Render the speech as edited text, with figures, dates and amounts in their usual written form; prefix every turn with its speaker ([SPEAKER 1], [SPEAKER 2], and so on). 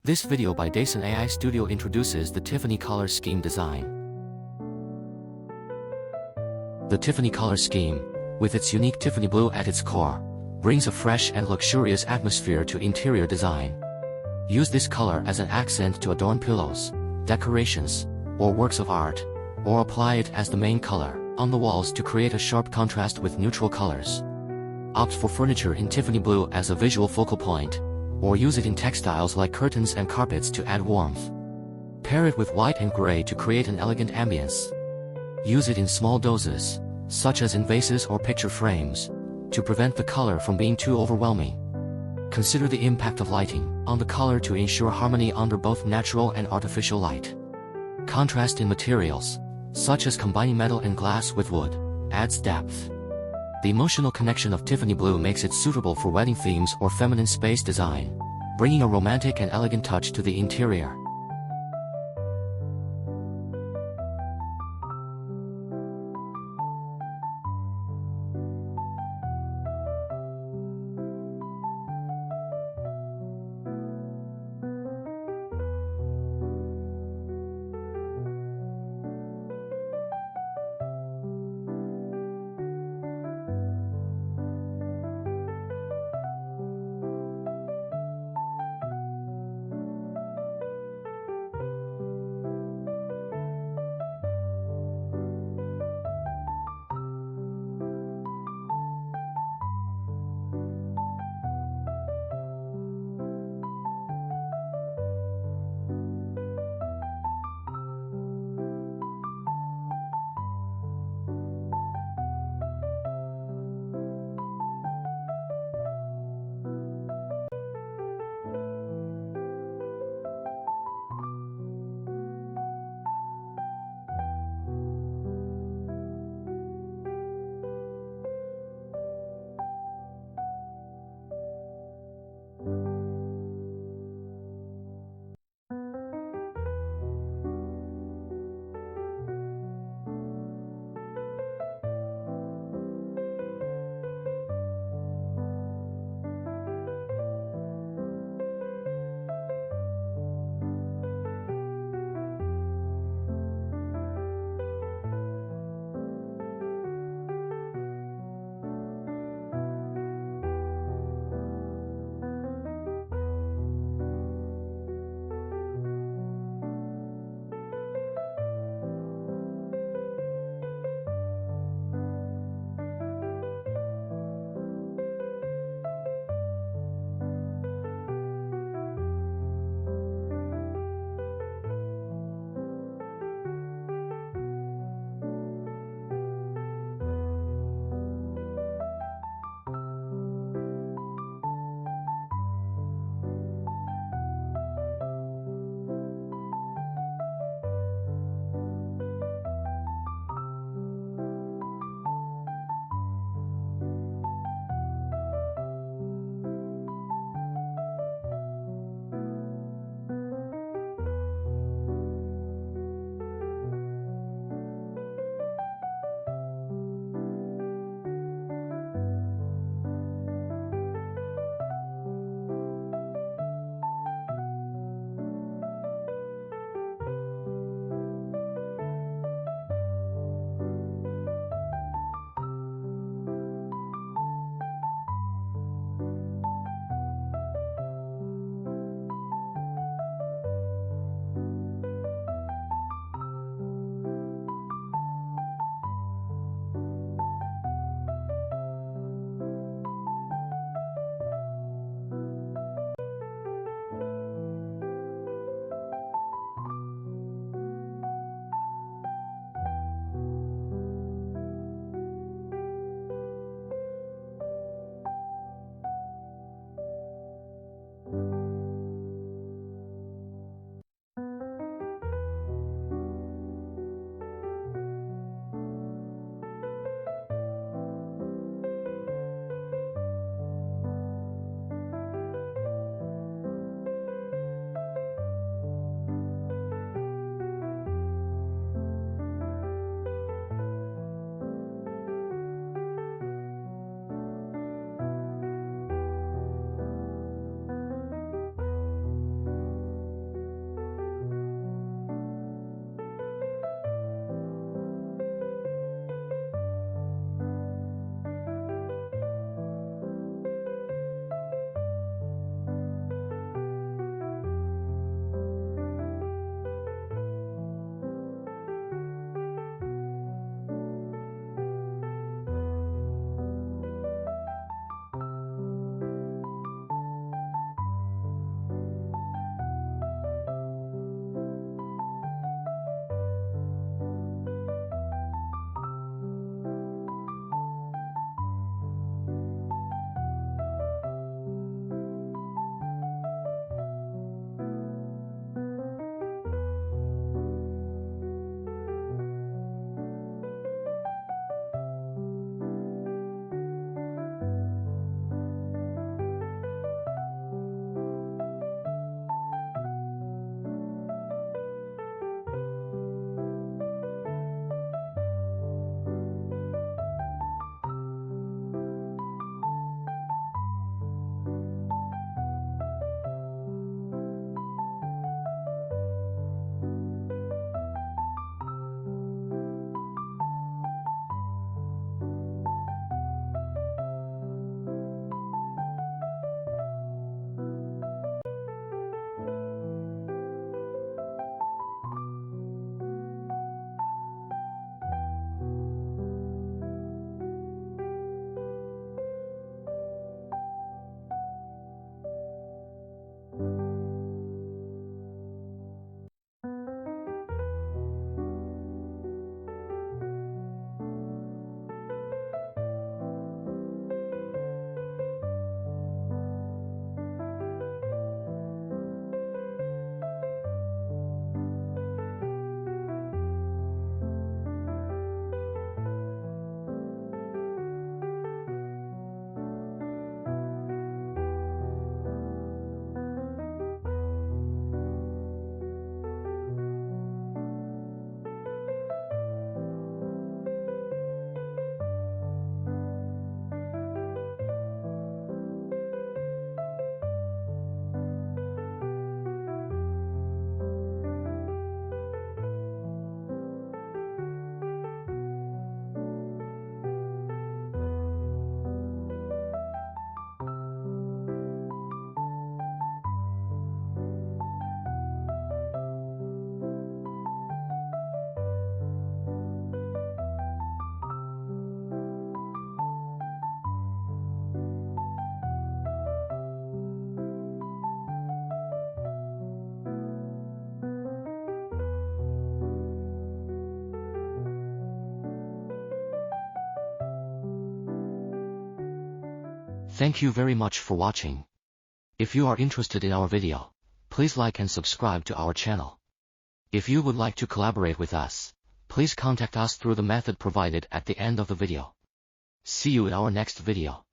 [SPEAKER 1] This video by Dazzling AI Studio introduces the Tiffany color scheme design. The Tiffany color scheme, with its unique Tiffany blue at its core, brings a fresh and luxurious atmosphere to interior design. Use this color as an accent to adorn pillows, decorations, or works of art, or apply it as the main color on the walls to create a sharp contrast with neutral colors. Opt for furniture in Tiffany blue as a visual focal point, or use it in textiles like curtains and carpets to add warmth. Pair it with white and gray to create an elegant ambience. Use it in small doses, such as in vases or picture frames, to prevent the color from being too overwhelming. Consider the impact of lighting on the color to ensure harmony under both natural and artificial light. Contrast in materials, such as combining metal and glass with wood, adds depth. The emotional connection of Tiffany blue makes it suitable for wedding themes or feminine space design, bringing a romantic and elegant touch to the interior. Thank you very much for watching. If you are interested in our video, please like and subscribe to our channel. If you would like to collaborate with us, please contact us through the method provided at the end of the video. See you in our next video.